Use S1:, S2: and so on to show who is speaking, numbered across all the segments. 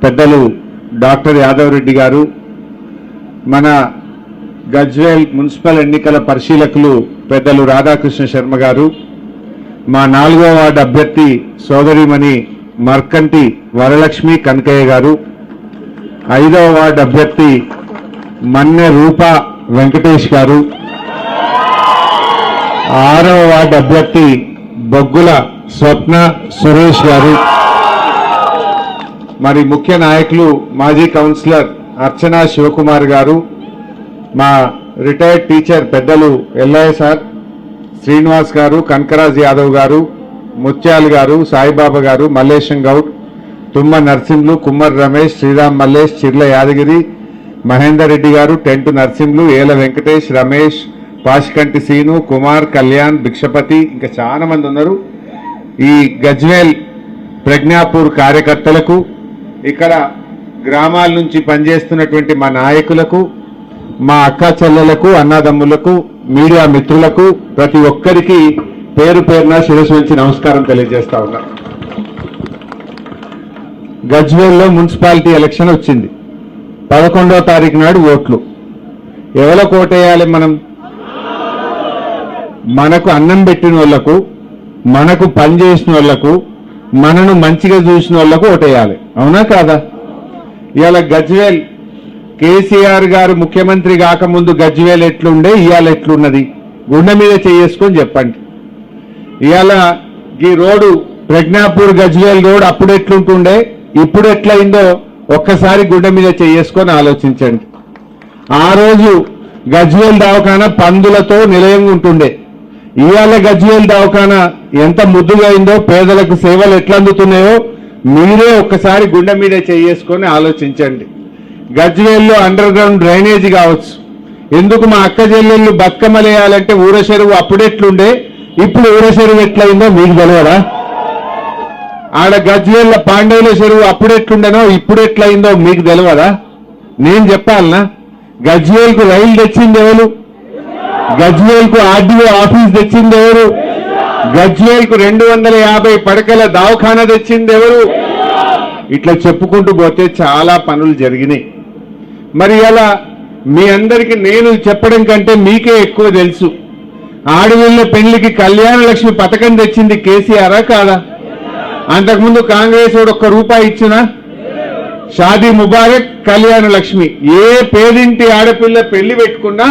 S1: పెద్దలు డాక్టర్ యాదవ్ రెడ్డి గారు, మన గజ్వేల్ మున్సిపల్ ఎన్నికల పరిశీలకులు పెద్దలు రాధాకృష్ణ శర్మ గారు, మా 4వ వార్డు అభ్యర్థి సోదరిమణి మర్కంటి వరలక్ష్మి కనకయ్య గారు, 5వ వార్డు అభ్యర్థి మన్నె రూపా వెంకటేష్ గారు, 6వ వార్డు అభ్యర్థి బొగ్గుల స్వప్న సురేష్ గారు, మరి ముఖ్య నాయకులు మాజీ కౌన్సిలర్ అర్చనా శివకుమార్ గారు, మా రిటైర్డ్ టీచర్ పెద్దలు ఎల్లయ్య సార్, శ్రీనివాస్ గారు, కనకరాజ్ యాదవ్ గారు, ముత్యాలు గారు, సాయిబాబా గారు, మల్లేశం గౌడ్, తుమ్మ నరసింహులు, కుమ్మర్ రమేష్, శ్రీరామ్ మల్లేష్, చిర్ల యాదగిరి, మహేందర్ రెడ్డి గారు, టెంటు నరసింహులు, ఏల వెంకటేష్, రమేష్, పాషికంటి సీను, కుమార్, కళ్యాణ్, భిక్షపతి, ఇంకా చాలా మంది ఉన్నారు. ఈ గజ్వేల్ ప్రజ్ఞాపూర్ కార్యకర్తలకు, ఇక్కడ గ్రామాల నుంచి పనిచేస్తున్నటువంటి మా నాయకులకు, మా అక్క చెల్లెలకు, అన్నదమ్ములకు, మీడియా మిత్రులకు, ప్రతి ఒక్కరికి పేరు పేరున శిరస్సు వంచి నమస్కారం తెలియజేస్తా ఉన్నా. గజ్వేల్లో మున్సిపాలిటీ ఎలక్షన్ వచ్చింది. 11వ తారీఖు నాడు ఓట్లు. ఎవరికి ఓటేయాలి మనం? మనకు అన్నం పెట్టిన వాళ్లకు, మనకు పని చేసిన వాళ్లకు, మనను మంచిగా చూసిన వాళ్లకు ఓటేయాలి. అవునా కాదా? ఇవాళ గజ్వేల్ కేసీఆర్ గారు ముఖ్యమంత్రి కాకముందు గజ్వేల్ ఎట్లుండే, ఇవాళ ఎట్లున్నది? గుండె మీద చేసుకొని చెప్పండి. ఇవాళ ఈ రోడ్డు ప్రజ్ఞాపూర్ గజ్వేల్ రోడ్ అప్పుడు ఎట్లుంటుండే, ఇప్పుడు ఎట్లయిందో ఒక్కసారి గుండె మీద చేసుకొని ఆలోచించండి. ఆ రోజు గజ్వేల్ దవాఖానా పందులతో నిలయంగా ఉంటుండే. ఇవాళ గజ్వేల్ దవాఖానా ఎంత ముద్దుగా అయిందో, పేదలకు సేవలు ఎట్లా అందుతున్నాయో మీరే ఒక్కసారి గుండె మీద చేసుకొని ఆలోచించండి. గజ్వేల్లో అండర్ గ్రౌండ్ డ్రైనేజీ కావచ్చు. ఎందుకు మా అక్క చెల్లెళ్ళు బతుకమ్మలేయాలంటే ఊర చెరువు అప్పుడెట్లుండే, ఇప్పుడు ఊర చెరువు ఎట్లయిందో మీకు తెలియదా? ఆడ గజ్వేల్ల పాండవుల చెరువు అప్పుడెట్లుండేనో ఇప్పుడు ఎట్లయిందో మీకు తెలియదా? నేను చెప్పాలనా? గజ్వేల్కు రైలు తెచ్చింది ఎవరు? గజ్వేల్కు ఆర్డీఓ ఆఫీస్ తెచ్చింది ఎవరు? గజ్వేల్కు 250 పడకల దవాఖానా తెచ్చింది ఎవరు? ఇట్లా చెప్పుకుంటూ పోతే చాలా పనులు జరిగినాయి. మరి అలా మీ అందరికీ నేను చెప్పడం కంటే మీకే ఎక్కువ తెలుసు. ఆడపిల్ల పెళ్లికి కళ్యాణ లక్ష్మి పథకం తెచ్చింది కేసీఆరా కాదా? అంతకుముందు కాంగ్రెస్ వాడు ₹1 ఇచ్చినా? షాదీ ముబారక్, కళ్యాణ లక్ష్మి. ఏ పేదింటి ఆడపిల్ల పెళ్లి పెట్టుకున్నా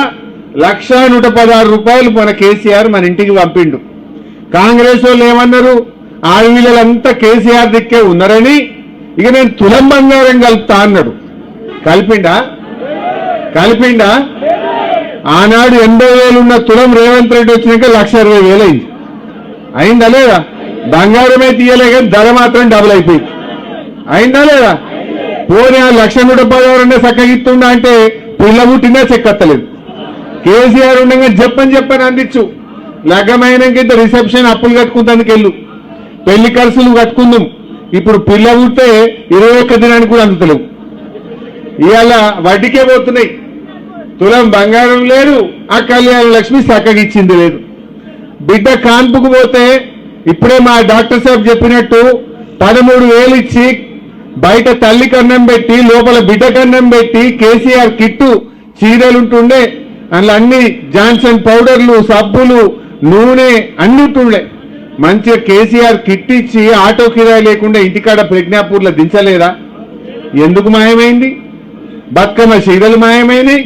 S1: ₹1,116 మన కేసీఆర్ మన ఇంటికి పంపిండు. కాంగ్రెస్ వాళ్ళు ఏమన్నారు? ఆడపిల్లలంతా కేసీఆర్ దిక్కే ఉన్నారని ఇక నేను తులం బంగారం కలుపుతా అన్నాడు. కలిపిండా? ఆనాడు 80,000 ఉన్న తులం రేవంత్ రెడ్డి వచ్చినాక 1,20,000 అయింది. అయిందా లేదా? బంగారమే తీయలే కానీ ధర మాత్రం డబుల్ అయిపోయింది. అయిందా లేదా? పోనీ ఆ 1,116 చక్కగిస్తుండా అంటే పిల్ల పుట్టినా చెక్కత్తలేదు. కేసీఆర్ ఉండగా చెప్పని అందించు. లగ్గమైనాక రిసెప్షన్ అప్పులు కట్టుకుంటానికి వెళ్ళు, పెళ్లి ఖర్చులు కట్టుకుందాం. ఇప్పుడు పిల్ల పుట్టే 21 దినానికి కూడా అందుతలేవు. ఇవాళ వడ్డీకే పోతున్నాయి. తులం బంగారం లేదు, ఆ కళ్యాణ లక్ష్మి చక్కగిచ్చింది లేదు. బిడ్డ కాన్పుకు పోతే ఇప్పుడే మా డాక్టర్ సాబ్ చెప్పినట్టు 13,000 ఇచ్చి బయట తల్లి కన్నం పెట్టి లోపల బిడ్డ కన్నం పెట్టి కేసీఆర్ కిట్టు చీరలుంటుండే. అందులో అన్ని జాన్సన్ పౌడర్లు, సబ్బులు, నూనె అన్ని ఉంటుండే. మంచిగా కేసీఆర్ కిట్ ఇచ్చి ఆటో కిరాయి లేకుండా ఇంటికాడ ప్రజ్ఞాపూర్లో దించలేదా? ఎందుకు మాయమైంది? బతుకమ్మ చీరలు మాయమైనాయి,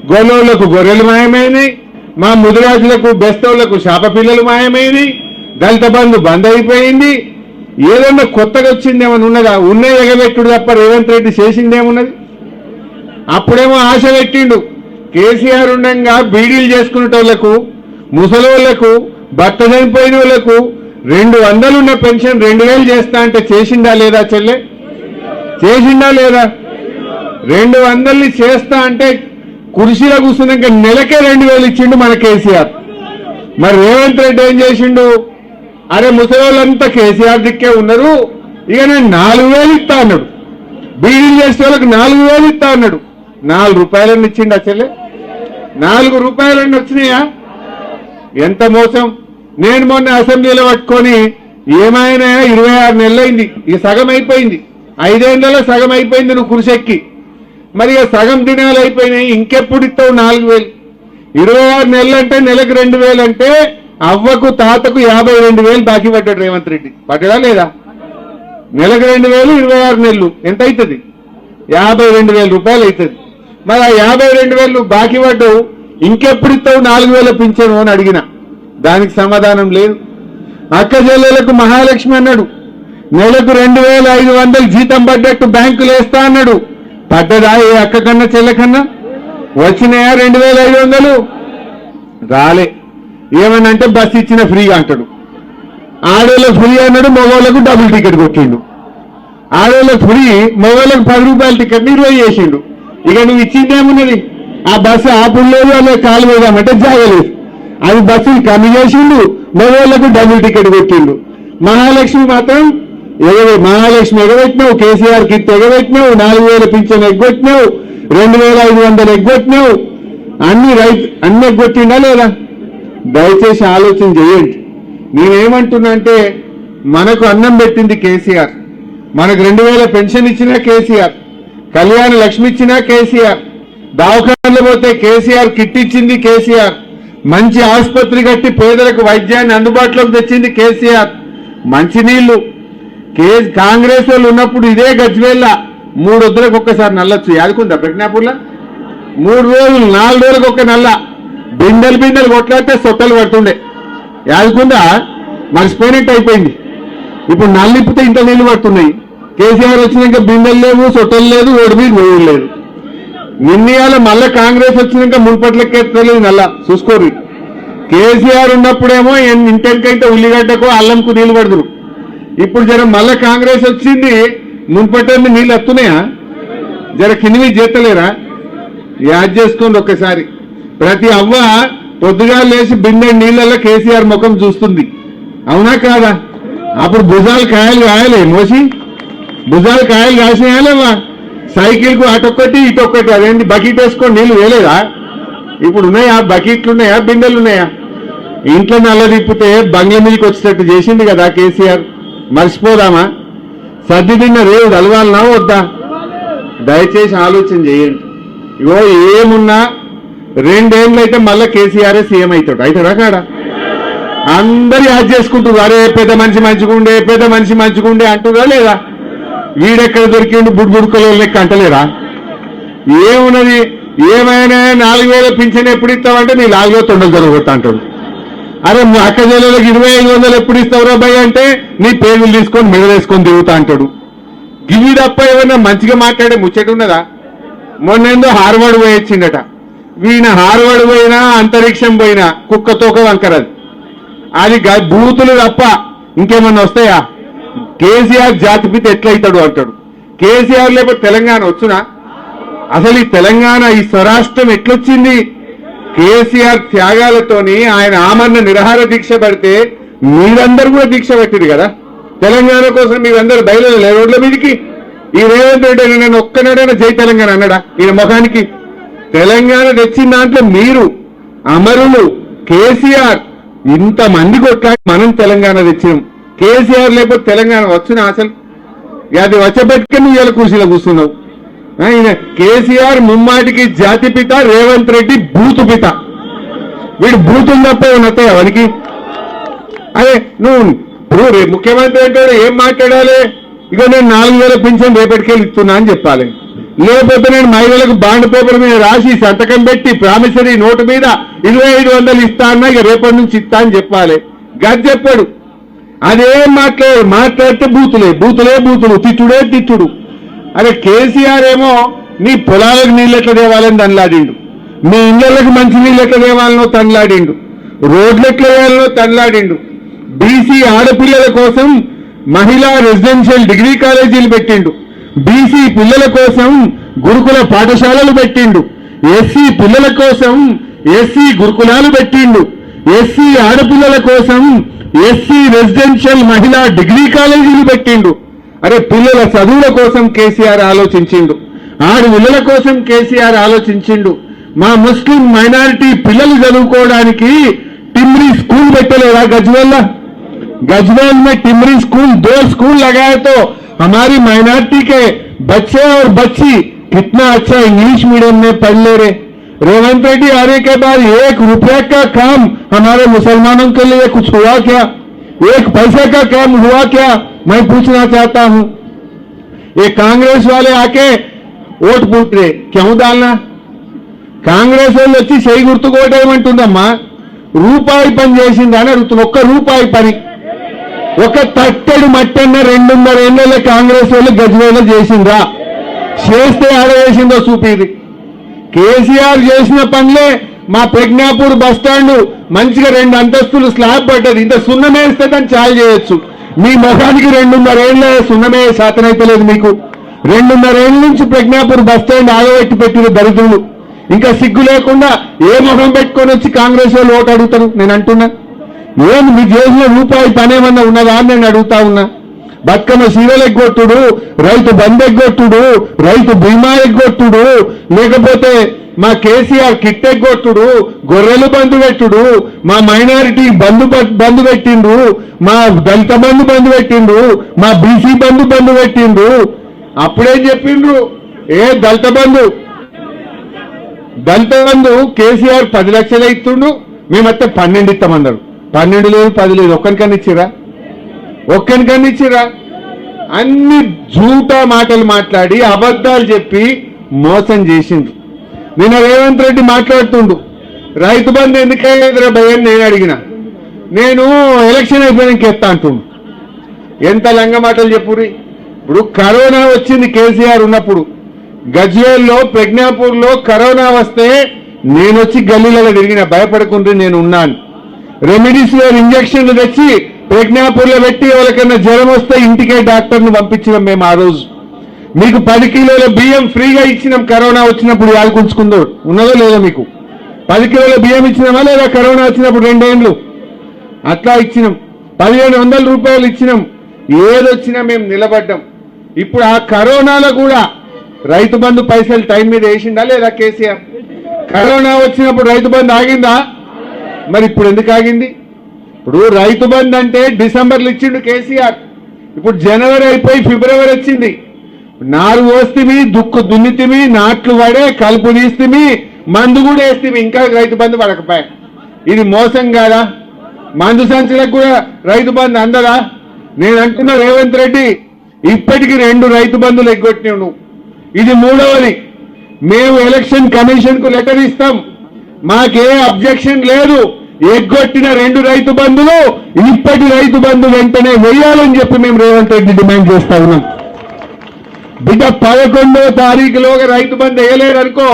S1: గోలోళ్లకు గొర్రెలు మాయమైనాయి, మా ముదిరాజులకు బెస్తవులకు శాప పిల్లలు మాయమైనాయి, దళిత బంధు బంద్ అయిపోయింది. ఏదన్నా కొత్తగా వచ్చిందేమని ఉన్నదా? ఉన్న ఎగబెట్టుడు తప్ప రేవంత్ రెడ్డి చేసిందేమున్నది? అప్పుడేమో ఆశ పెట్టిండు. కేసీఆర్ ఉండగా బీడీలు చేసుకునేటోళ్లకు, ముసలోళ్లకు, భర్త చనిపోయిన వాళ్లకు 200 ఉన్న పెన్షన్ 2,000 చేస్తా అంటే చేసిందా లేదా చెల్లె? చేసిందా లేదా? 200 చేస్తా అంటే కుర్చీలో కూర్చున్నాక నెలకే 2,000 ఇచ్చిండు మన కేసీఆర్. మరి రేవంత్ రెడ్డి ఏం చేసిండు? అరే ముసలోళ్ళంతా కేసీఆర్ దిక్కే ఉన్నారు, ఇక నేను 4,000 ఇస్తా అన్నాడు. బీడీలు చేసే వాళ్ళకి 4,000 ఇస్తా అన్నాడు. ₹4 ఇచ్చిండు. అసలే ₹4 వచ్చినాయా? ఎంత మోసం! నేను మొన్న అసెంబ్లీలో పట్టుకొని ఏమైనా 26 నెలలైంది, ఇక సగం అయిపోయింది. 5 ఏళ్లలో సగం అయిపోయింది నువ్వు కురిసెక్కి. మరి ఇక సగం దినాలు అయిపోయినాయి, ఇంకెప్పుడు ఇస్తావు 4000? 26 నెలలు అంటే నెలకు 2000 అంటే అవ్వకు తాతకు 52,000 బాకీ పడ్డాడు రేవంత్ రెడ్డి. పడ్డా లేదా? నెలకు 2000, 26 నెలలు ఎంత అవుతుంది? 52,000 రూపాయలు అవుతుంది. మరి ఆ 52,000 బాకీ పడ్డావు, ఇంకెప్పుడు ఇస్తావు 4,000 పింఛను అని అడిగిన, దానికి సమాధానం లేదు. అక్క చెల్లెలకు మహాలక్ష్మి అన్నాడు, నెలకు 2,500 జీతం పడ్డట్టు బ్యాంకులు వేస్తా అన్నాడు. పడ్డదా ఏ అక్క కన్నా చెల్లె కన్నా? వచ్చినాయా 2,500? రాలే. ఏమనంటే బస్సు ఇచ్చిన ఫ్రీగా అంటాడు. ఆడోళ్ళకు ఫ్రీ అన్నాడు, మగవాళ్ళకు డబుల్ టికెట్ కొట్టిండు. ఆడోళ్ళకు ఫ్రీ, మగవాళ్ళకు 10 రూపాయల టికెట్ 20 చేసిండు. ఇక నువ్వు ఇచ్చిందేమున్నది? ఆ బస్సు ఆపులేదు, అలా కాలు వేదామంటే జాగలేదు. అది బస్సులు కమ్మి చేసిండు, మగవాళ్ళకు డబుల్ టికెట్ కొట్టిండు. మహాలక్ష్మి మాత్రం మహాలక్ష్మి ఎగబెట్టినావు, కేసీఆర్ కిట్ ఎగబెట్టినావు, 4,000 పింఛన్ ఎగ్గొట్టినావు, 2,500 ఎగ్గొట్టినావు, అన్ని ఎగ్గొట్టిండా లేదా? దయచేసి ఆలోచన చేయండి. నేనేమంటున్నా అంటే, మనకు అన్నం పెట్టింది కేసీఆర్, మనకు 2,000 పెన్షన్ ఇచ్చినా కేసీఆర్, కళ్యాణ లక్ష్మి ఇచ్చినా కేసీఆర్, దవాఖానలో పోతే కేసీఆర్ కిట్ ఇచ్చింది కేసీఆర్, మంచి ఆసుపత్రి కట్టి పేదలకు వైద్యాన్ని అందుబాటులోకి తెచ్చింది కేసీఆర్, మంచినీళ్లు. కాంగ్రెస్ వాళ్ళు ఉన్నప్పుడు ఇదే గజ్వేల్ల 3 వద్దులకు ఒక్కసారి నల్లొచ్చు. యాదుకుందా ప్రజ్ఞాపూర్లో? 3 రోజులు 4 రోజులకు ఒక్క నల్ల, బిందెలు కొట్లాడితే సొట్టలు పడుతుండే. యాదుకుందా? మర్చిపోయినట్టు అయిపోయింది. ఇప్పుడు నల్లిప్పితే ఇంత నీళ్లు పడుతున్నాయి. కేసీఆర్ వచ్చినాక బిందెలు లేవు, సొట్టలు లేదు, ఓడిపి నోడు లేదు. నిన్నయాల మళ్ళా కాంగ్రెస్ వచ్చినాక మున్పట్లెక్కేస్తలేదు నల్ల. చూసుకోరు. కేసీఆర్ ఉన్నప్పుడేమో ఇంటెంకైతే ఉల్లిగడ్డకో అల్లంకు నీళ్లు పడుతురు. ఇప్పుడు జర మళ్ళా కాంగ్రెస్ వచ్చింది, మున్పట్టే నీళ్ళు వస్తున్నాయా? జర కింది చేస్తలేరా? యాద్ చేసుకోండి ఒక్కసారి. ప్రతి అవ్వ పొద్దుగా లేచి బిందె నీళ్ళల్లో కేసీఆర్ ముఖం చూస్తుంది. అవునా కాదా? అప్పుడు భుజాలు కాయలు కాయలే, మోసి భుజాలు కాయలు కాసినాయాలేవా? సైకిల్కు అటొక్కటి ఇటొక్కటి, అదేంటి బకెట్ వేసుకొని నీళ్లు వేయలేదా? ఇప్పుడు ఉన్నాయా బకెట్లు? ఉన్నాయా బిందెలు ఉన్నాయా? ఇంట్లో నల్ల తిప్పితే బంగ్లా మీదకి వచ్చేటట్టు చేసింది కదా కేసీఆర్. మర్చిపోదామా? సర్ది తిన్న రేవు అలవాలనా వద్దా? దయచేసి ఆలోచన చేయండి. ఇగో ఏమున్నా 2 ఏళ్ళు అయితే మళ్ళా కేసీఆర్ సీఎం అవుతాడా కాడా? అందరూ యాద్ చేసుకుంటారు, అరే పెద్ద మనిషి మంచిగుండే అంటురా లేదా? వీడెక్కడ దొరికిండు బుడ్బుడుకలో లెక్క అంటలేరా? ఏమున్నది? ఏమైనా 4,000 పింఛన్ ఎప్పుడు ఇస్తావంటే నీ 4,000 తొండలు దొరకొడతా అంటాడు. అరే అక్క జిల్లాలకు 2,500 ఎప్పుడు ఇస్తావురా భయ్ అంటే నీ పేర్లు తీసుకొని మెడలేసుకొని తిరుగుతా అంటాడు. గివి తప్ప ఏమన్నా మంచిగా మాట్లాడే ముచ్చట ఉన్నదా? మొన్నేందో హార్వర్డ్ పోయి వచ్చిండట. వీణ హార్వర్డ్ పోయినా అంతరిక్షం పోయినా కుక్కతోక వంకరది. అది బూతులు తప్ప ఇంకేమన్నా వస్తాయా? కేసీఆర్ జాతిపిత ఎట్లయితాడు అంటాడు. కేసీఆర్ లేకపోతే తెలంగాణ వచ్చునా? అసలు ఈ తెలంగాణ, ఈ స్వరాష్ట్రం ఎట్లొచ్చింది? కేసీఆర్ త్యాగాలతోని ఆయన ఆమరణ నిరాహార దీక్ష పడితే మీరందరూ కూడా దీక్ష పెట్టిరు కదా తెలంగాణ కోసం. మీరందరూ బయలుదేరలే రోడ్ల మీదకి. ఈ రేవంత్ రెడ్డి నేను ఒక్కనాడైనా జై తెలంగాణ అన్నాడా? ఈయన ముఖానికి తెలంగాణ తెచ్చిన దాంట్లో మీరు అమరులు. కేసీఆర్ ఇంతమంది కొట్లాడి మనం తెలంగాణ తెచ్చినాం. కేసీఆర్ లేకపోతే తెలంగాణ వచ్చునా? అసలు అది వచ్చబెట్టుకుని ఇవాళ కుర్చీలో కూర్చున్నావు. ఈయన కేసీఆర్ ముమ్మాటికి జాతిపిత, రేవంత్ రెడ్డి బూతు పిత. వీడు బూతులు తప్ప ఏమవుతాయి వానికి? అదే నువ్వు ఇప్పుడు ముఖ్యమంత్రి అంటాడు, ఏం మాట్లాడాలి? ఇక నేను 4,000 పింఛన్ రేపటికెళ్ళి ఇస్తున్నా అని చెప్పాలి. లేకపోతే నేను మహిళలకు బాండ్ పేపర్ మీద రాసి సంతకం పెట్టి ప్రామిసరీ నోటు మీద 2,500 ఇస్తా అన్నా ఇక రేపటి నుంచి ఇస్తా అని చెప్పాలి. గది చెప్పాడు. అదేం మాట్లాడితే బూతులు, తిట్టుడు. అరే కేసీఆర్ ఏమో నీ పొలాలకు నీళ్ళు ఎట్లా తేవాలని తనలాడిండు, మీ ఇళ్లకు మంచి నీళ్ళు ఎట్లా తేవాలనో తనలాడిండు, రోడ్లు ఎట్లా వేయాలనో తనలాడిండు. బీసీ ఆడపిల్లల కోసం మహిళా రెసిడెన్షియల్ డిగ్రీ కాలేజీలు పెట్టిండు, బీసీ పిల్లల కోసం గురుకుల పాఠశాలలు పెట్టిండు, ఎస్సీ పిల్లల కోసం ఎస్సీ గురుకులాలు పెట్టిండు, ఎస్సీ ఆడపిల్లల కోసం ఎస్సీ రెసిడెన్షియల్ మహిళా డిగ్రీ కాలేజీలు పెట్టిండు. అరే పిల్లల చదువుల కోసం కేసీఆర్ ఆలోచించిండు, ఆడపిల్లల కోసం కేసీఆర్ ఆలోచించిండు. మా ముస్లిం మైనారిటీ పిల్లలు చదువుకోవడానికి टिमरी स्कूल పెట్టలేదా? गजवेल में टिमरी स्कूल 2 स्कूल लगाए तो हमारी माइनॉरिटी के बच्चे और बच्ची कितना अच्छा इंग्लिश मीडियम में पढ़ ले रहे। रेवंत रेड्डी आने के बाद 1 रुपया का काम हमारे मुसलमानों के लिए कुछ हुआ क्या? 1 पैसे का काम हुआ क्या? मैं पूछना चाहता हूं। ये कांग्रेस वाले आके वोट पूछ रहे, क्यों डालना? కాంగ్రెస్ వాళ్ళు వచ్చి చేయి గుర్తుకు ఓటేయమంటుందమ్మా. రూపాయి పని చేసిందా అని అడుగుతుంది. 1 రూపాయి పని, ఒక తట్టెడు మట్టన్న 2.5 ఏళ్లలో కాంగ్రెస్ వాళ్ళు గజ్వేల్లో చేసిందా? చేస్తే ఆడవేసిందో చూపిది. కేసీఆర్ చేసిన పనులే మా ప్రజ్ఞాపూర్ బస్టాండ్ మంచిగా 2 అంతస్తులు స్లాబ్ పడ్డది. ఇంత సున్నమేస్తే దాన్ని చాలు చేయొచ్చు. మీ ముఖానికి 2.5 ఏళ్ళ సున్నమే శాతనైతే లేదు మీకు. 2.5 ఏళ్ళ నుంచి ప్రజ్ఞాపూర్ బస్టాండ్ ఆగబెట్టి పెట్టిన దరిద్రులు ఇంకా సిగ్గు లేకుండా ఏ ముఖం పెట్టుకొని వచ్చి కాంగ్రెస్ వాళ్ళు ఓటు అడుగుతారు? నేను అంటున్నా, ఏం మీ చేసిన రూపాయి పనేమన్నా ఉన్నదా అని నేను అడుగుతా ఉన్నా. బతుకమ్మ సీరియల్ ఎగ్గొట్టుడు, రైతు బంద్ ఎగ్గొట్టుడు, రైతు బీమా ఎగ్గొట్టుడు, లేకపోతే మా కేసీఆర్ కిట్ ఎగ్గొట్టుడు, గొర్రెలు బంధు పెట్టుడు, మా మైనారిటీ బంధు పెట్టిండు, మా దళిత బంధు పెట్టిండు, మా బీసీ బంధు పెట్టిండు. అప్పుడేం చెప్పిండ్రు? దళిత బంధు కేసీఆర్ 10 లక్షలు ఇస్తుండు, మేమైతే 12 ఇస్తామన్నారు. 12 లేదు 10 లేదు, ఒక్కనికన్నా ఇచ్చిరా? అన్ని జూటా మాటలు మాట్లాడి అబద్ధాలు చెప్పి మోసం చేసిండు. నిన్న రేవంత్ రెడ్డి మాట్లాడుతుండు, రైతు బంధు ఎందుకయ్యేదిరా భయని నేను అడిగిన. నేను ఎలక్షన్ అయిపోయినాక ఎత్తా అంటుండు. ఎంత లంగ మాటలు చెప్పురి. ఇప్పుడు కరోనా వచ్చింది కేసీఆర్ ఉన్నప్పుడు, గజ్వేల్లో ప్రజ్ఞాపూర్లో కరోనా వస్తే నేను వచ్చి గల్లీలలో తిరిగిన, భయపడకుండా నేను ఉన్నాను. రెమిడిసివిర్ ఇంజక్షన్లు తెచ్చి ప్రజ్ఞాపూర్లో పెట్టి ఎవరికన్నా జ్వరం వస్తే ఇంటికే డాక్టర్ని పంపించినాం మేము. ఆ రోజు మీకు 10 కిలోల బియ్యం ఫ్రీగా ఇచ్చినాం. కరోనా వచ్చినప్పుడు యాలుకుంచుకుందో ఉన్నదో లేదో మీకు? 10 కిలోల బియ్యం ఇచ్చినామా లేదా? కరోనా వచ్చినప్పుడు 2 ఏళ్ళు అట్లా ఇచ్చినాం. 1500 రూపాయలు ఇచ్చినాం. ఏదొచ్చినా మేము నిలబడ్డాం. ఇప్పుడు ఆ కరోనాలో కూడా రైతు బంధు పైసలు టైం మీద వేసిందా లేదా కేసీఆర్? కరోనా వచ్చినప్పుడు రైతు బంధు ఆగిందా? మరి ఇప్పుడు ఎందుకు ఆగింది? ఇప్పుడు రైతు బంధు అంటే డిసెంబర్లో ఇచ్చిండు కేసీఆర్. ఇప్పుడు జనవరి అయిపోయి ఫిబ్రవరి వచ్చింది. నారు పోస్తిమి, దుక్కు దున్నితిమి, నాట్లు పడే, కలుపు తీస్తిమి, మందు కూడా వేస్తిమి, ఇంకా రైతు బంధు పడకపోయా. ఇది మోసం కాదా? మందు సంచులకు కూడా రైతు బంధు అందదా? నేను అంటున్నా రేవంత్ రెడ్డి, ఇప్పటికి 2 రైతు బంధులు ఎగ్గొట్టినావు నువ్వు. ఇది 3వది. మేము ఎలక్షన్ కమిషన్ కు లెటర్ ఇస్తాం, మాకే అబ్జెక్షన్ లేదు. ఎగ్గొట్టిన 2 రైతు బంధులు ఇప్పటి రైతు బంధు వెంటనే వేయాలని చెప్పి మేము రేవంత్ రెడ్డి డిమాండ్ చేస్తా ఉన్నాం. బిడ్డ 11వ తారీఖులోగా రైతు బంధు వేయలేదనుకో,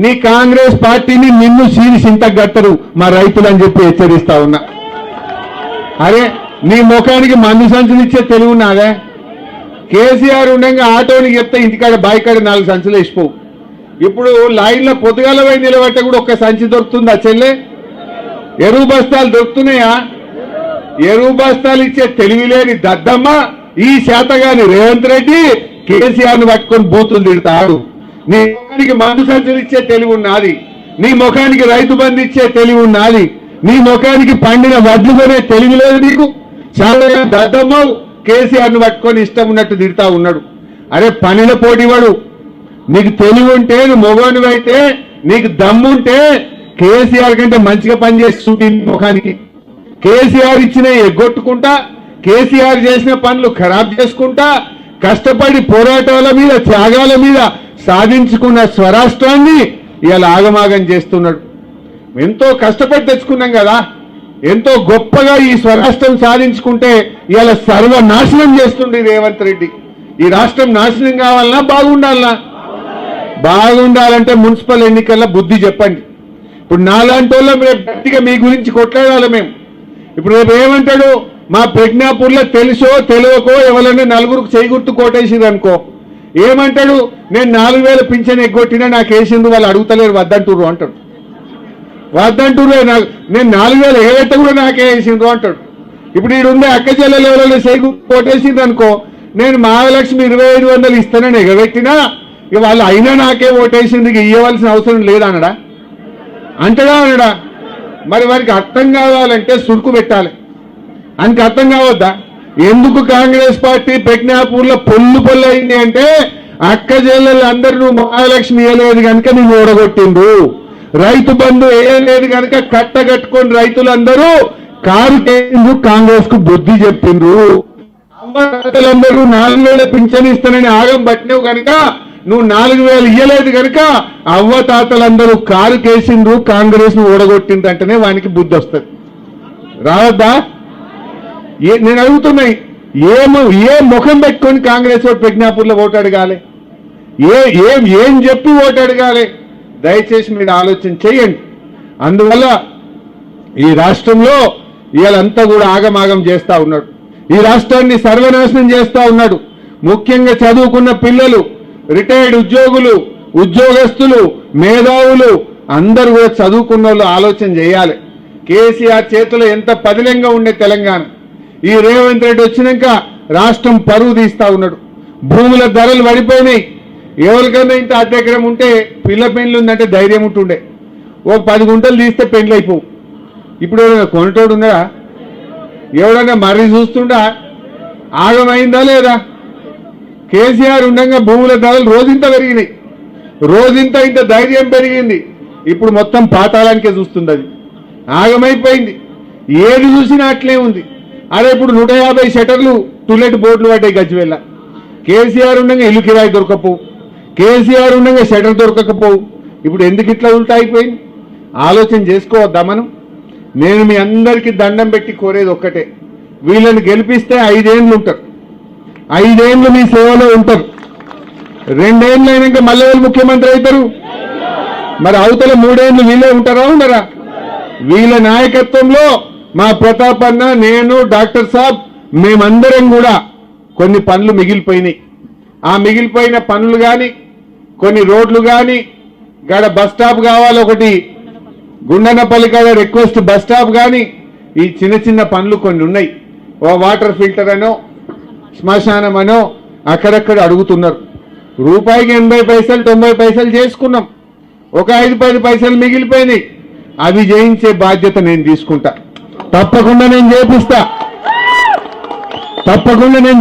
S1: నీ కాంగ్రెస్ పార్టీని నిన్ను సింతగట్టరు మా రైతులు అని చెప్పి హెచ్చరిస్తా ఉన్నా. అరే నీ ముఖానికి మందు సంచులు ఇచ్చే తెలివి ఉన్నాదే? కేసీఆర్ ఉండగా ఆటోనికి చెప్తే ఇంటికాడ బాయికాడ 4 సంచులు వేసిపోవు. ఇప్పుడు లైన్లో పొద్దుగాల పోయి నిలబట్టే కూడా ఒక్క సంచి దొరుకుతుందా చెల్లె? ఎరువు బస్తాలు దొరుకుతున్నాయా? ఎరువు బస్తాలు ఇచ్చే తెలివి లేని దద్దమ్మ ఈ శాతగాని రేవంత్ రెడ్డి కేసీఆర్ను పట్టుకొని బూతులు తిడతాడు. నీ ముఖానికి మందు సంచులు ఇచ్చే తెలివి ఉన్నది, నీ ముఖానికి రైతు బంధు ఇచ్చే తెలివి ఉన్నది, నీ ముఖానికి పండిన వడ్లు కొనే తెలివి లేదు నీకు. చాలా దద్దమ్మ కేసీఆర్ను పట్టుకొని ఇష్టం ఉన్నట్టు తిడతా ఉన్నాడు. అరే పనిలో పోటీవాడు, నీకు తెలివి ఉంటే, నువ్వు మొగోనివి అయితే, నీకు దమ్ముంటే కేసీఆర్ కంటే మంచిగా పనిచేసి చూపి ముఖానికి. కేసీఆర్ ఇచ్చిన ఎగ్గొట్టుకుంటా, కేసీఆర్ చేసిన పనులు ఖరాబ్ చేసుకుంటా, కష్టపడి పోరాటాల మీద త్యాగాల మీద సాధించుకున్న స్వరాష్ట్రాన్ని ఇవాళ ఆగమాగం చేస్తున్నాడు. ఎంతో కష్టపడి తెచ్చుకున్నాం కదా, ఎంతో గొప్పగా ఈ స్వరాష్ట్రం సాధించుకుంటే ఇవాళ సర్వనాశనం చేస్తుంది రేవంత్ రెడ్డి. ఈ రాష్ట్రం నాశనం కావాలన్నా బాగుండాలన్నా? బాగుండాలంటే మున్సిపల్ ఎన్నికల్లో బుద్ధి చెప్పండి. ఇప్పుడు నాలాంటి వాళ్ళం రేపు గట్టిగా మీ గురించి కొట్లాడాలి మేము. ఇప్పుడు రేపు ఏమంటాడు, మా ప్రజ్ఞాపూర్లో తెలుసో తెలియకో ఎవరైనా 4గురికి చేయి గుర్తు కోటేసింది అనుకో, ఏమంటాడు, నేను 4000 పింఛన్ ఎగ్గొట్టినా నాకు వేసింది, వాళ్ళు అడుగుతలేరు వద్దంటుర్రు అంటాడు. వద్దంటుర్రు, నేను 4000 ఎగబెట్ట కూడా నాకే వేసిండ్రు అంటాడు. ఇప్పుడు ఈడుండే అక్క చెల్లెలు ఎవరైనా చేయి గుర్తు కోటేసింది అనుకో, నేను మహాలక్ష్మి 2500 ఇస్తానని ఎగబెట్టినా ఇక వాళ్ళు అయినా నాకే ఓటేసింది, ఇవ్వవలసిన అవసరం లేదనడా? అంటడా అనడా? మరి వారికి అర్థం కావాలంటే సురుకు పెట్టాలి. ఆయనకి అర్థం కావద్దా? ఎందుకు కాంగ్రెస్ పార్టీ ప్రజ్ఞాపూర్లో పొల్లు అయింది అంటే అక్క చెల్లెలు అందరూ నువ్వు మహాలక్ష్మి వేయలేదు కనుక నేను ఓడగొట్టిండ్రు, రైతు బంధు వేయలేదు కనుక కట్టగట్టుకొని రైతులందరూ కారు కేంద్రు కాంగ్రెస్ కు బుద్ధి చెప్పిండ్రు, అమ్మలందరూ 4,000 పింఛన్ ఇస్తానని ఆగం పట్టినవు కనుక నువ్వు 4,000 ఇయ్యలేదు కనుక అవ్వ తాతలందరూ కారు కేసిండ్రు, కాంగ్రెస్ ను ఓడగొట్టిండ్రు అంటేనే వానికి బుద్ధి వస్తుంది. రావద్దా? నేను అడుగుతున్నాయి, ఏ ముఖం పెట్టుకొని కాంగ్రెస్ ఓటు ప్రజ్ఞాపూర్లో ఓటు అడగాలి? ఏం చెప్పి ఓటు అడగాలి? దయచేసి మీరు ఆలోచన చేయండి. అందువల్ల ఈ రాష్ట్రంలో వీళ్ళంతా కూడా ఆగమాగం చేస్తా ఉన్నాడు, ఈ రాష్ట్రాన్ని సర్వనాశనం చేస్తా ఉన్నాడు. ముఖ్యంగా చదువుకున్న పిల్లలు, రిటైర్డ్ ఉద్యోగులు, ఉద్యోగస్తులు, మేధావులు అందరూ కూడా చదువుకున్న వాళ్ళు ఆలోచన చేయాలి. కేసీఆర్ చేతిలో ఎంత పదిలంగా ఉండే తెలంగాణ, ఈ రేవంత్ రెడ్డి వచ్చినాక రాష్ట్రం పరువు తీస్తా ఉన్నాడు. భూముల ధరలు పడిపోయినాయి. ఎవరికైనా ఇంత అద్దెకరం ఉంటే పిల్ల పెండ్లు ఉందంటే ధైర్యం ఉంటుండే, ఓ 10 గుంటలు తీస్తే పెండ్లు అయిపోవు. ఇప్పుడు ఎవరైనా కొనటోడు ఉన్నాడా? ఎవడన్నా మర్రి చూస్తుండా? ఆగమైందా లేదా? కేసీఆర్ ఉండగా భూముల ధరలు రోజింత పెరిగినాయి, రోజింత ఇంత ధైర్యం పెరిగింది. ఇప్పుడు మొత్తం పాతాళానికే చూస్తుంది, అది ఆగమైపోయింది. ఏది చూసినా అట్లే ఉంది. అదే ఇప్పుడు 150 షటర్లు టులెట్ బోర్డులు పడ్డాయి గజ్వేల్ల. కేసీఆర్ ఉండగా ఇల్లు కిరాయి దొరకపోవు, కేసీఆర్ ఉండగా షటర్ దొరకకపోవు. ఇప్పుడు ఎందుకు ఇట్లా ఉల్టా అయిపోయింది? ఆలోచన చేసుకోవద్దా మనం? నేను మీ అందరికీ దండం పెట్టి కోరేది ఒక్కటే, వీళ్ళని గెలిపిస్తే 5 ఏళ్ళు ఉంటారు, 5 ఏళ్ళు మీ సేవలో ఉంటారు. 2 ఏళ్ళు అయినాక మళ్ళీ వాళ్ళు ముఖ్యమంత్రి అవుతారు. మరి అవతల 3 ఏళ్ళు వీళ్ళే ఉంటారా ఉండరా? వీళ్ళ నాయకత్వంలో మా ప్రతాప్ అన్న, నేను, డాక్టర్ సాబ్ మేమందరం కూడా కొన్ని పనులు మిగిలిపోయినాయి. ఆ మిగిలిపోయిన పనులు కానీ, కొన్ని రోడ్లు కానీ, గడ బస్ స్టాప్ కావాలి, ఒకటి గుండనపల్లి కాడ రిక్వెస్ట్ బస్ స్టాప్ కానీ, ఈ చిన్న చిన్న పనులు కొన్ని ఉన్నాయి. ఓ వాటర్ ఫిల్టర్ అనో, శ్మశానం అనో అక్కడక్కడ అడుగుతున్నారు. రూపాయికి 80 పైసలు 90 పైసలు చేసుకున్నాం, ఒక 5-10 పైసలు మిగిలిపోయినాయి. అవి చేయించే బాధ్యత నేను తీసుకుంటా. తప్పకుండా నేను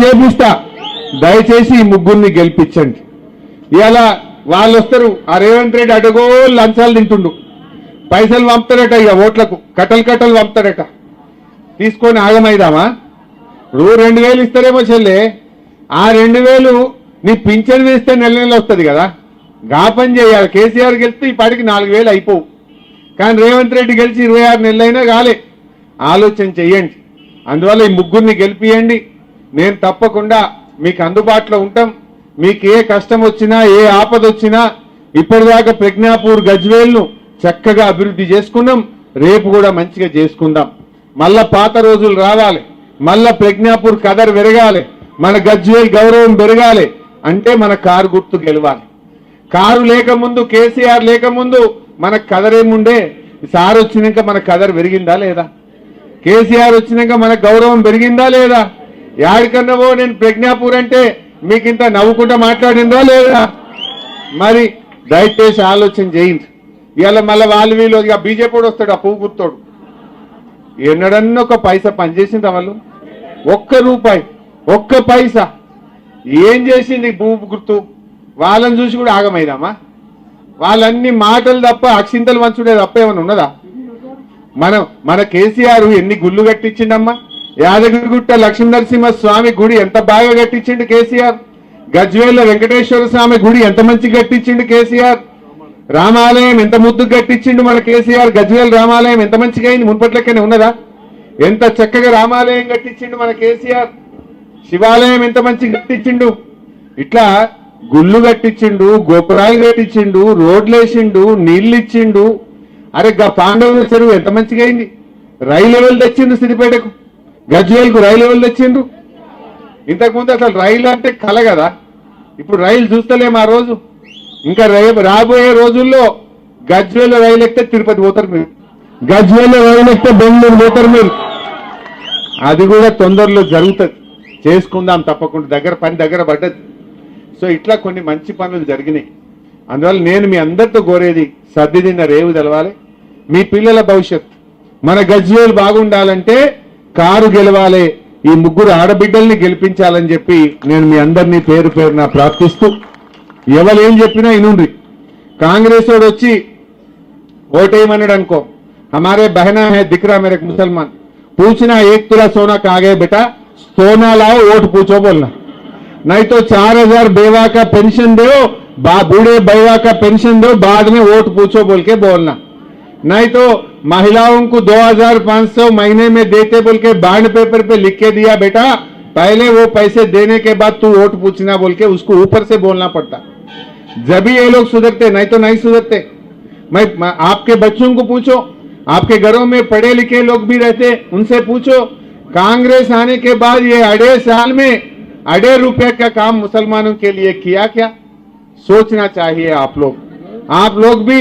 S1: చేపిస్తా. దయచేసి ఈ ముగ్గురిని గెలిపించండి. ఇలా వాళ్ళు వస్తారు, ఆ రేవంత్ రెడ్డి అడగో లంచాలు తింటుండు, పైసలు పంపుతారట, ఇక ఓట్లకు కట్టలు పంపుతారట. తీసుకొని ఆగమైదామా? 2,000 ఇస్తారేమో చెల్లె, ఆ 2,000 నీ పింఛన్ వేస్తే నెల వస్తుంది కదా, గా పని చేయాలి. కేసీఆర్ గెలిస్తే ఈ పాటికి 4,000 అయిపోవు, కానీ రేవంత్ రెడ్డి గెలిచి 26 నెలలైనా కాలే. ఆలోచన చెయ్యండి. అందువల్ల ఈ ముగ్గురిని గెలిపియండి. నేను తప్పకుండా మీకు అందుబాటులో ఉంటాం. మీకు ఏ కష్టం వచ్చినా, ఏ ఆపద వచ్చినా, ఇప్పటిదాకా ప్రజ్ఞాపూర్ గజ్వేల్ను చక్కగా అభివృద్ధి చేసుకున్నాం, రేపు కూడా మంచిగా చేసుకుందాం. మళ్ళా పాత రోజులు రావాలి, మళ్ళా ప్రజ్ఞాపూర్ కదర్ పెరగాలి, మన గజ్వేల్ గౌరవం పెరగాలి అంటే మన కారు గుర్తు గెలవాలి. కారు లేకముందు, కేసీఆర్ లేకముందు మన కదరేముండే? సార్ వచ్చినాక మన కదర్ పెరిగిందా లేదా? కేసీఆర్ వచ్చినాక మన గౌరవం పెరిగిందా లేదా? యాడికన్నావో నేను ప్రజ్ఞాపూర్ అంటే మీకు ఇంత నవ్వుకుంటా మాట్లాడిందా లేదా? మరి దయచేసి ఆలోచన చేయండి. ఇవాళ మళ్ళీ వాళ్ళు వీళ్ళు ఇక బీజేపీ వస్తాడు, ఆ పువ్వు గుర్తోడు. ఎన్నడన్నా ఒక పైసా పనిచేసిందా వాళ్ళు? ఒక్క రూపాయి, ఒక్క పైసా ఏం చేసింది పువ్వు గుర్తు? వాళ్ళని చూసి కూడా ఆగమైదామా? వాళ్ళన్ని మాటలు తప్ప, అక్షింతలు మంచుడే తప్ప ఏమైనా ఉన్నదా? మన కేసీఆర్ ఎన్ని గుళ్ళు కట్టించిండమ్మా? యాదగిరిగుట్ట లక్ష్మీనరసింహ స్వామి గుడి ఎంత బాగా కట్టించిండు కేసీఆర్. గజ్వేల్ వెంకటేశ్వర స్వామి గుడి ఎంత మంచిగా కట్టించిండు కేసీఆర్. రామాలయం ఎంత ముద్దు కట్టించిండు మన కేసీఆర్. గజ్వేల్ రామాలయం ఎంత మంచిగా అయింది, మున్పట్లెక్కనే ఉన్నదా? ఎంత చక్కగా రామాలయం కట్టించిండు మన కేసీఆర్. శివాలయం ఎంత మంచిగా కట్టించిండు. ఇట్లా గుళ్ళు కట్టించిండు, గోపురాలు కట్టించిండు, రోడ్లు వేసిండు, నీళ్ళు ఇచ్చిండు. అరే గా పాండవుల చెరువు ఎంత మంచిగా అయింది. రైలు ఎవరు తెచ్చిండు సిద్దిపేటకు, గజ్వేల్కు రైలు ఎవరు తెచ్చిండు? ఇంతకుముందు అసలు రైలు అంటే కల కదా, ఇప్పుడు రైలు చూస్తలేము. ఆ రోజు ఇంకా రాబోయే రోజుల్లో గజ్వేల్ రైలు ఎక్కితే తిరుపతి పోతారు మీరు, గజ్వేల్ రైలు ఎక్కితే బెంగళూరు పోతారు మీరు. అది కూడా తొందరలో జరుగుతుంది, చేసుకుందాం తప్పకుండా. పని దగ్గర పడ్డది. సో ఇట్లా కొన్ని మంచి పనులు జరిగినాయి. అందువల్ల నేను మీ అందరితో కోరేది, సర్దిదిన్న రేవు తెలవాలి, మీ పిల్లల భవిష్యత్. మన గజ్వేల్ బాగుండాలంటే కారు గెలవాలి, ఈ ముగ్గురు ఆడబిడ్డల్ని గెలిపించాలని చెప్పి నేను మీ అందరినీ పేరు పేరున ప్రార్థిస్తూ ఎవరు ఏం చెప్పినా ఇనుండ్రి. కాంగ్రెస్ వాడు వచ్చి ఓటేయమన్నాడు అనుకో, हमारे बहना है दिख रहा मेरे मुसलमान, पूछना 1 तुला सोना कहाँ गए बेटा, सोना लाओ वोट पूछो बोलना, नहीं तो 4000 बेवा का पेंशन दो, बूढ़े बेवा का पेंशन दो, बाद में वोट पूछो बोल के बोलना, नहीं तो महिलाओं को 2500 महीने में देते बोल के बॉन्ड पेपर पे लिख के दिया बेटा, पहले वो पैसे देने के बाद तू वोट पूछना बोल के उसको ऊपर से बोलना पड़ता, जब भी ये लोग सुधरते, नहीं तो नहीं सुधरते। मैं आपके बच्चों को पूछो, आपके घरों में पढ़े लिखे लोग भी रहते, उनसे पूछो कांग्रेस आने के बाद ये 2.5 साल में 2.5 रुपए का काम मुसलमानों के लिए किया क्या, सोचना चाहिए आप लोग भी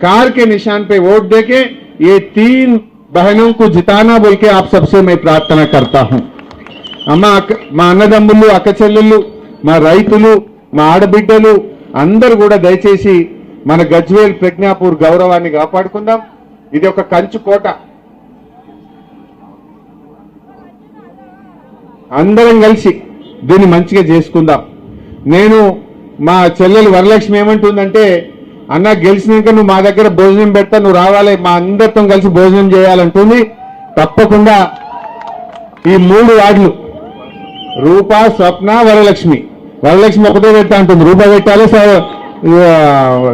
S1: कार के निशान पे वोट देके ये 3 बहनों को जिताना बोल के आप सबसे मैं प्रार्थना करता हूं। మా అన్నదమ్ములు అక్క చెల్లెళ్ళు మా రైతులు మా ఆడబిడ్డలు అందరూ కూడా దయచేసి మన గజ్వేల్ ప్రజ్ఞాపూర్ గౌరవాన్ని కాపాడుకుందాం. ఇది ఒక కంచు కోట, అందరం కలిసి దీన్ని మంచిగా చేసుకుందాం. నేను మా చెల్లెలు వరలక్ష్మి ఏమంటుందంటే, అన్న గెలిచినాక నువ్వు మా దగ్గర భోజనం పెడతా, నువ్వు రావాలి, మా అందరితో కలిసి భోజనం చేయాలంటుంది. తప్పకుండా ఈ 3 వార్డులు రూపా, స్వప్న, వరలక్ష్మి, వరలక్ష్మి ఒకటే పెట్టా అంటుంది, రూపా పెట్టాలి,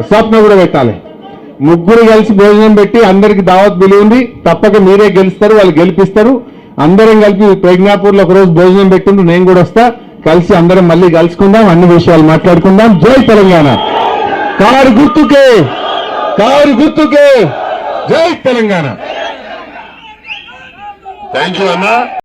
S1: స్వప్న కూడా పెట్టాలి. ముగ్గురు కలిసి భోజనం పెట్టి అందరికి దావత్ పిలువుంది. తప్పక మీరే గెలుస్తారు, వాళ్ళు గెలిపిస్తారు. అందరం కలిపి ప్రజ్ఞాపూర్లో ఒకరోజు భోజనం పెట్టిండ్రు, నేను కూడా వస్తా, కలిసి అందరం మళ్ళీ కలుసుకుందాం, అన్ని విషయాలు మాట్లాడుకుందాం. జై తెలంగాణ. కారు గుర్తుకే, కారు గుర్తుకే, జై తెలంగాణ.
S2: థ్యాంక్ యూ అన్నా.